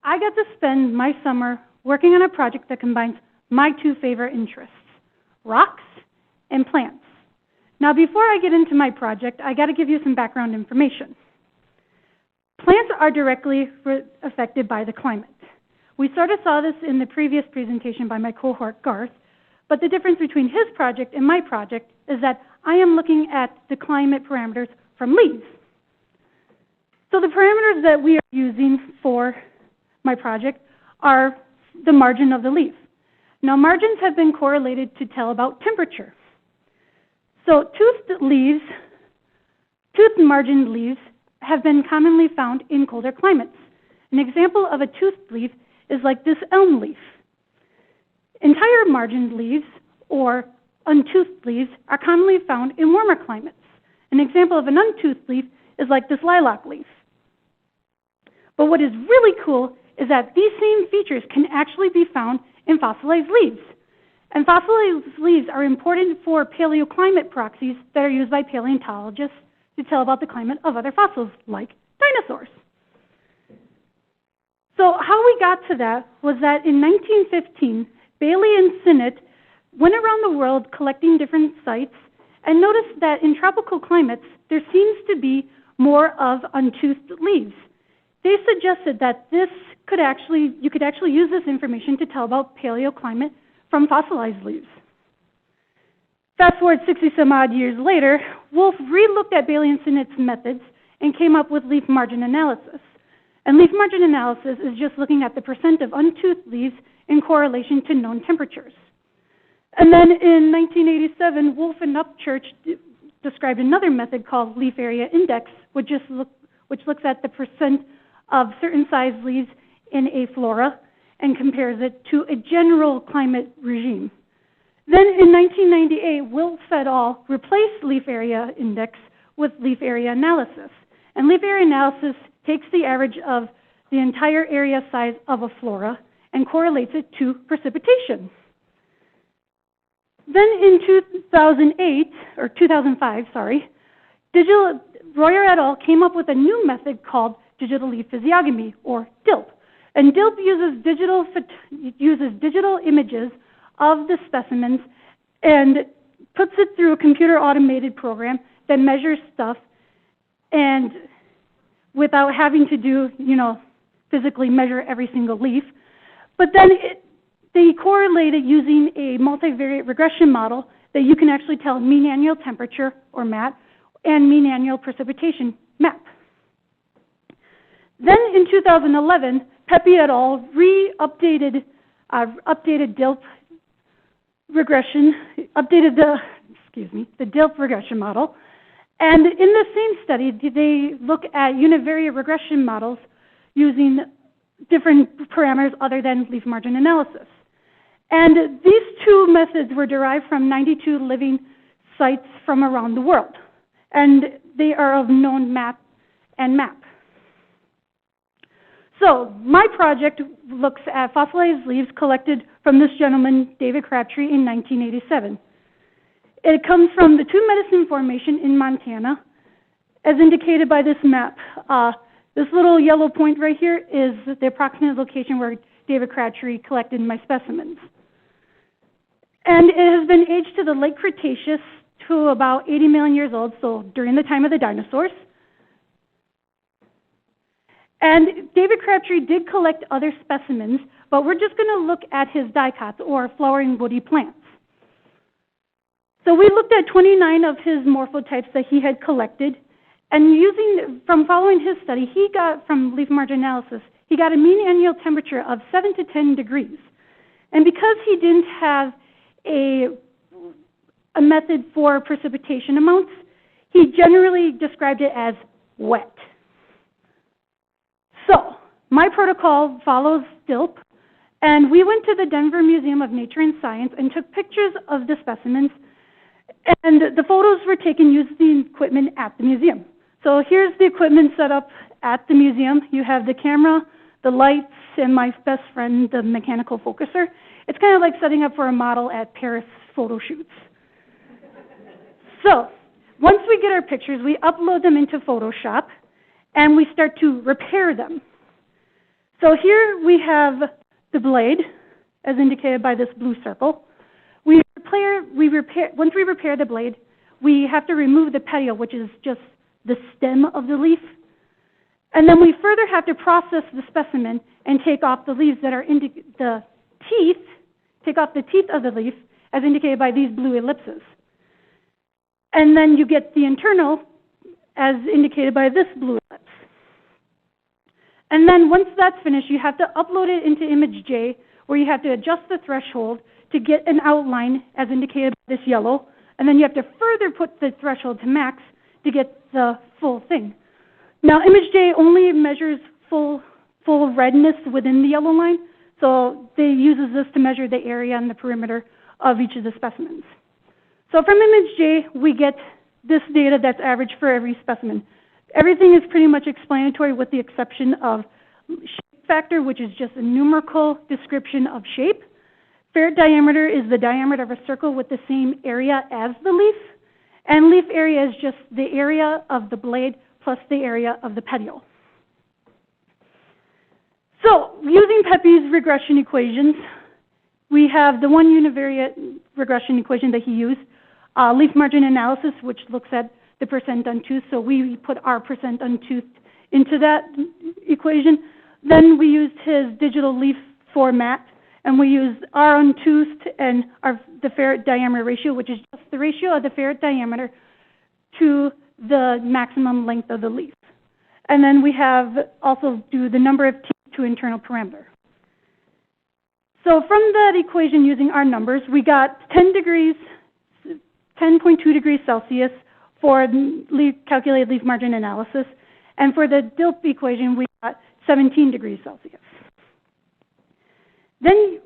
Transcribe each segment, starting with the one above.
I got to spend my summer working on a project that combines my two favorite interests, rocks and plants. Now, before I get into my project, I got to give you some background information. Plants are directly affected by the climate. We sort of saw this in the previous presentation by my cohort, Garth, but the difference between his project and my project is that I am looking at the climate parameters from leaves. So the parameters that we are using for my project are the margin of the leaf. Now, margins have been correlated to tell about temperature. So toothed margined leaves have been commonly found in colder climates. An example of a toothed leaf is like this elm leaf. Entire margined leaves, or untoothed leaves, are commonly found in warmer climates. An example of an untoothed leaf is like this lilac leaf. But what is really cool is that these same features can actually be found in fossilized leaves. And fossilized leaves are important for paleoclimate proxies that are used by paleontologists to tell about the climate of other fossils, like dinosaurs. So how we got to that was that in 1915, Bailey and Sinnott went around the world collecting different sites and noticed that in tropical climates, there seems to be more of untoothed leaves. They suggested that you could actually use this information to tell about paleoclimate from fossilized leaves. Fast forward 60-some odd years later, Wolf re-looked at Bailey and Sinnott's methods and came up with leaf margin analysis. And leaf margin analysis is just looking at the percent of untoothed leaves in correlation to known temperatures. And then in 1987, Wolf and Upchurch described another method called leaf area index, which looks at the percent of certain size leaves in a flora and compares it to a general climate regime. Then in 1998, Wolf et al. Replaced leaf area index with leaf area analysis. And leaf area analysis takes the average of the entire area size of a flora and correlates it to precipitation. Then in 2005, Royer et al. Came up with a new method called digital leaf physiognomy, or DILP. And DILP uses digital images of the specimens and puts it through a computer automated program that measures stuff and without having to do, physically measure every single leaf. But then they correlate it using a multivariate regression model that you can actually tell mean annual temperature, or MAT, and mean annual precipitation, MAP. Then in 2011, Peppe et al. Updated DILP regression, the DILP regression model. And in the same study, they look at univariate regression models using different parameters other than leaf margin analysis. And these two methods were derived from 92 living sites from around the world. And they are of known MAP and MAP. So my project looks at fossilized leaves collected from this gentleman, David Crabtree, in 1987. It comes from the Two Medicine Formation in Montana, as indicated by this map. This little yellow point right here is the approximate location where David Crabtree collected my specimens. And it has been aged to the late Cretaceous to about 80 million years old, so during the time of the dinosaurs. And David Crabtree did collect other specimens, but we're just going to look at his dicots, or flowering woody plants. So we looked at 29 of his morphotypes that he had collected, and from following his study, he got, from leaf margin analysis, he got a mean annual temperature of 7 to 10 degrees. And because he didn't have a method for precipitation amounts, he generally described it as wet. So my protocol follows DILP, and we went to the Denver Museum of Nature and Science and took pictures of the specimens, and the photos were taken using the equipment at the museum. So here's the equipment set up at the museum. You have the camera, the lights, and my best friend, the mechanical focuser. It's kind of like setting up for a model at Paris photo shoots. So once we get our pictures, we upload them into Photoshop, and we start to repair them. So here we have the blade, as indicated by this blue circle. Once we repair the blade, we have to remove the petiole, which is just the stem of the leaf. And then we further have to process the specimen and take off the leaves that are take off the teeth of the leaf, as indicated by these blue ellipses. And then you get the internal, as indicated by this blue ellipse. And then once that's finished, you have to upload it into ImageJ, where you have to adjust the threshold to get an outline, as indicated by this yellow. And then you have to further put the threshold to max to get the full thing. Now, ImageJ only measures full redness within the yellow line, so they uses this to measure the area and the perimeter of each of the specimens. So from ImageJ, we get this data that's average for every specimen. Everything is pretty much explanatory with the exception of shape factor, which is just a numerical description of shape. Ferrite diameter is the diameter of a circle with the same area as the leaf. And leaf area is just the area of the blade plus the area of the petiole. So using Peppe's regression equations, we have the one univariate regression equation that he used, leaf margin analysis, which looks at the percent untoothed. So we put our percent untoothed into that equation. Then we used his digital leaf format, and we used our untoothed and the ferrite diameter ratio, which is just the ratio of the ferrite diameter to the maximum length of the leaf. And then we have also do the number of teeth to internal parameter. So from that equation using our numbers, we got 10.2 degrees Celsius for calculated leaf margin analysis. And for the DLP equation, we got 17 degrees Celsius. Then,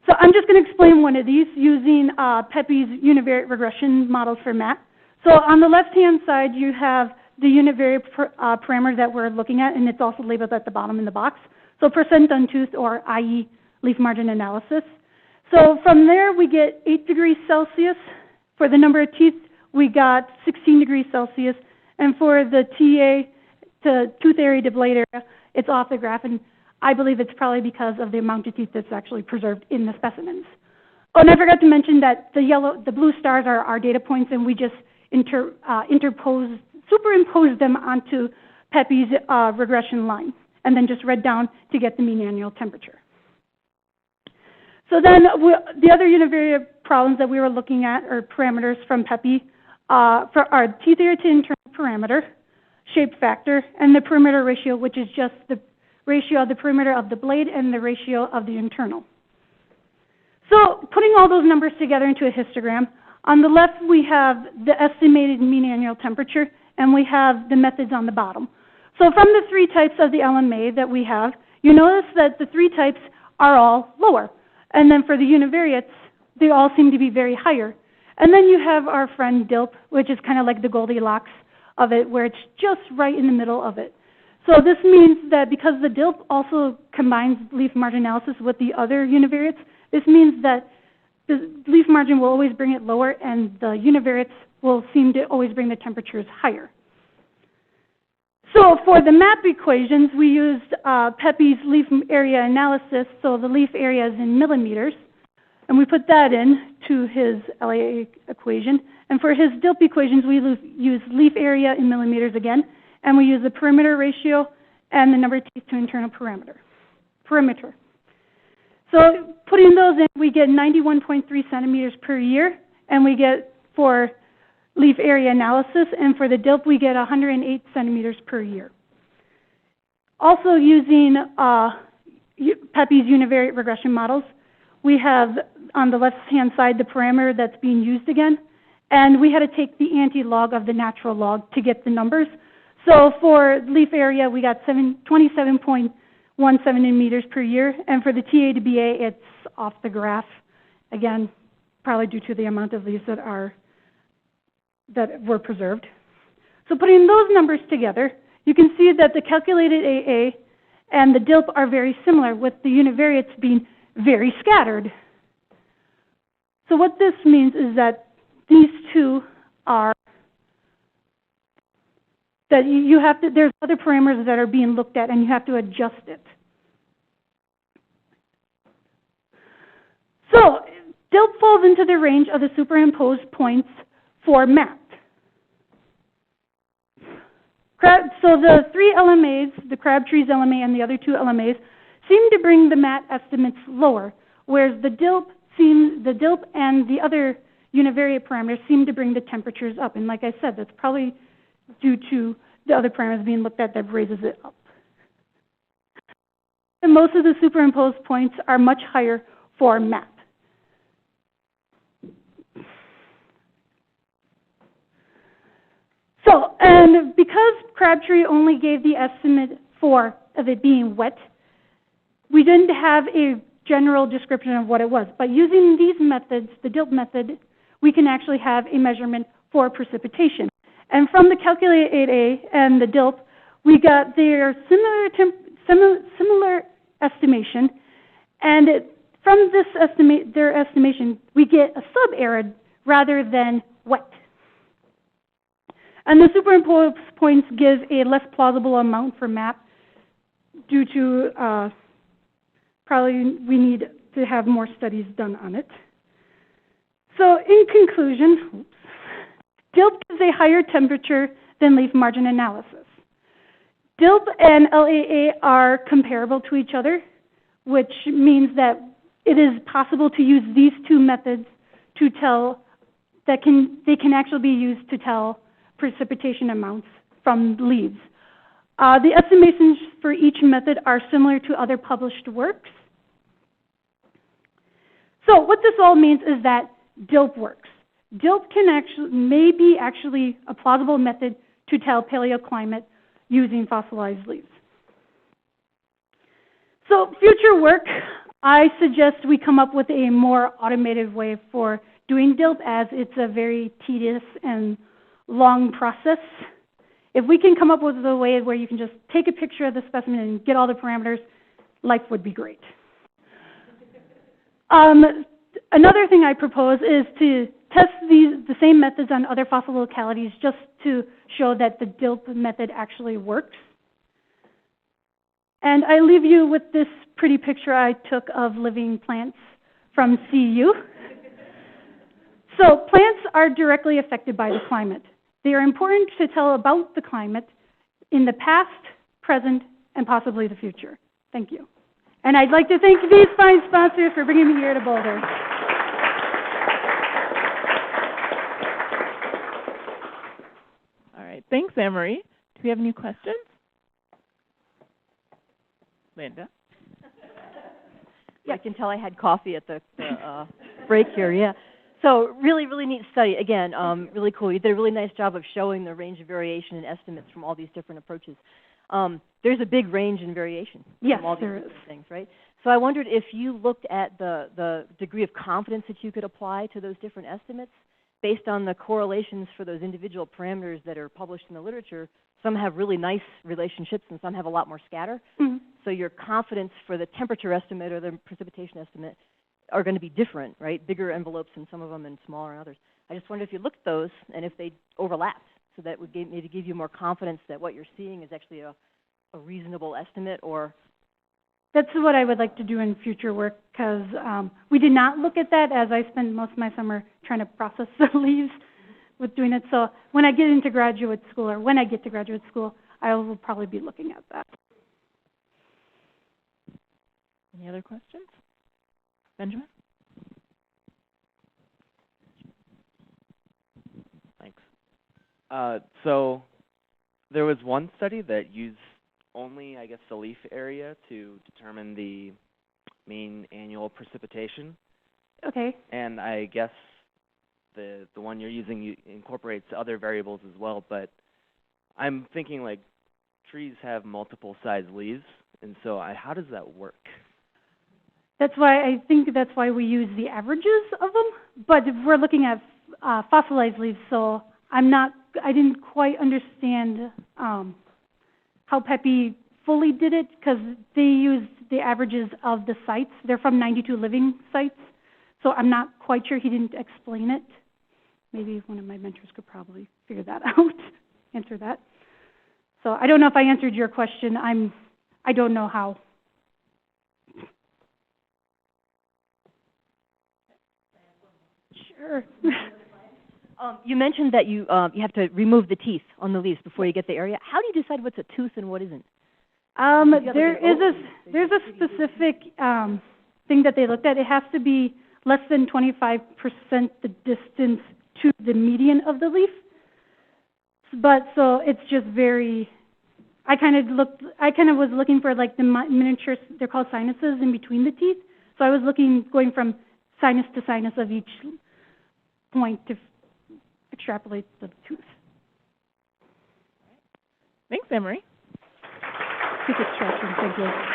So I'm just going to explain one of these using Peppe's univariate regression models for mat. So on the left-hand side, you have the univariate parameter that we're looking at, and it's also labeled at the bottom in the box. So percent untoothed, or i.e. leaf margin analysis. So from there, we get 8 degrees Celsius. For the number of teeth, we got 16 degrees Celsius. And for the TA, the tooth area to blade area, it's off the graph, and I believe it's probably because of the amount of teeth that's actually preserved in the specimens. Oh, and I forgot to mention that the blue stars are our data points, and we just superimposed them onto Peppe's regression line, and then just read down to get the mean annual temperature. So then the other univariate problems that we were looking at, or parameters from Peppe, for our teeth area to internal parameter, shape factor, and the perimeter ratio, which is just the ratio of the perimeter of the blade and the ratio of the internal. So putting all those numbers together into a histogram, on the left we have the estimated mean annual temperature, and we have the methods on the bottom. So from the three types of the LMA that we have, you notice that the three types are all lower. And then for the univariates, they all seem to be very higher. And then you have our friend DLP, which is kind of like the Goldilocks of it, where it's just right in the middle of it. So this means that because the DLP also combines leaf margin analysis with the other univariates, this means that the leaf margin will always bring it lower, and the univariates will seem to always bring the temperatures higher. So for the MAP equations, we used Peppe's leaf area analysis, so the leaf area is in millimeters, and we put that in to his LAA equation. And for his DLP equations, we use leaf area in millimeters again, and we use the perimeter ratio and the number of teeth to internal perimeter. So putting those in, we get 91.3 centimeters per year, and we get for leaf area analysis, and for the DLP, we get 108 centimeters per year. Also using Peppe's univariate regression models, we have on the left-hand side the parameter that's being used again, and we had to take the anti-log of the natural log to get the numbers. So for leaf area, we got 27.17 meters per year, and for the TA to BA, it's off the graph. Again, probably due to the amount of leaves that were preserved. So putting those numbers together, you can see that the calculated AA and the DLP are very similar, with the univariates being very scattered. So what this means is that these two are, that you have to, there's other parameters that are being looked at and you have to adjust it. So DILP falls into the range of the superimposed points for map. So the three LMAs, the Crabtree's LMA and the other two LMAs, seem to bring the MAT estimates lower, whereas the DILP and the other univariate parameters seem to bring the temperatures up. And like I said, that's probably due to the other parameters being looked at that raises it up. And most of the superimposed points are much higher for MAP. So, and because Crabtree only gave the estimate of it being wet, we didn't have a general description of what it was. But using these methods, the DILP method, we can actually have a measurement for precipitation. And from the calculated 8A and the DILP, we got their similar estimation. And from this their estimation, we get a subarid rather than wet. And the superimposed points gives a less plausible amount for MAP due to probably we need to have more studies done on it. So in conclusion, DILP gives a higher temperature than leaf margin analysis. DILP and LAA are comparable to each other, which means that it is possible to use these two methods to tell they can actually be used to tell precipitation amounts from leaves. The estimations for each method are similar to other published works. So what this all means is that DILP works. DILP may be actually a plausible method to tell paleoclimate using fossilized leaves. So future work, I suggest we come up with a more automated way for doing DILP, as it's a very tedious and long process. If we can come up with a way where you can just take a picture of the specimen and get all the parameters, life would be great. Another thing I propose is to test the same methods on other fossil localities just to show that the DILP method actually works. And I leave you with this pretty picture I took of living plants from CU. So plants are directly affected by the climate. They are important to tell about the climate in the past, present, and possibly the future. Thank you. And I'd like to thank these fine sponsors for bringing me here to Boulder. All right, thanks, Anne-Marie. Do we have any questions? Linda? Yeah, I can tell I had coffee at the break here, yeah. So really, really neat study. Again, really cool. You did a really nice job of showing the range of variation and estimates from all these different approaches. There's a big range in variation from all these different things, right? So I wondered if you looked at the degree of confidence that you could apply to those different estimates based on the correlations for those individual parameters that are published in the literature. Some have really nice relationships and some have a lot more scatter. Mm-hmm. So your confidence for the temperature estimate or the precipitation estimate are going to be different, right? Bigger envelopes in some of them and smaller in others. I just wondered if you looked at those and if they overlapped, so that would maybe give you more confidence that what you're seeing is actually a reasonable estimate. Or that's what I would like to do in future work, because we did not look at that, as I spent most of my summer trying to process the leaves with doing it. So when I get into graduate school, or when I get to graduate school, I will probably be looking at that. Any other questions? Benjamin? Thanks. So there was one study that used only, I guess, the leaf area to determine the mean annual precipitation. Okay. And I guess the one you're using incorporates other variables as well, but I'm thinking like trees have multiple size leaves, and so how does that work? That's why we use the averages of them. But we're looking at fossilized leaves, so I didn't quite understand how Peppe fully did it, because they used the averages of the sites. They're from 92 living sites, So I'm not quite sure. He didn't explain it. Maybe one of my mentors could probably figure that out, answer that. So I don't know if I answered your question. I don't know how. Sure. You mentioned that you have to remove the teeth on the leaves before you get the area. How do you decide what's a tooth and what isn't? There's a specific thing that they looked at. It has to be less than 25% the distance to the median of the leaf. But so it's just very. I kind of was looking for like the miniature. They're called sinuses in between the teeth. So I was going from sinus to sinus of each point to extrapolate the tooth. Thanks, Emery. Keep it stretching. Thank you.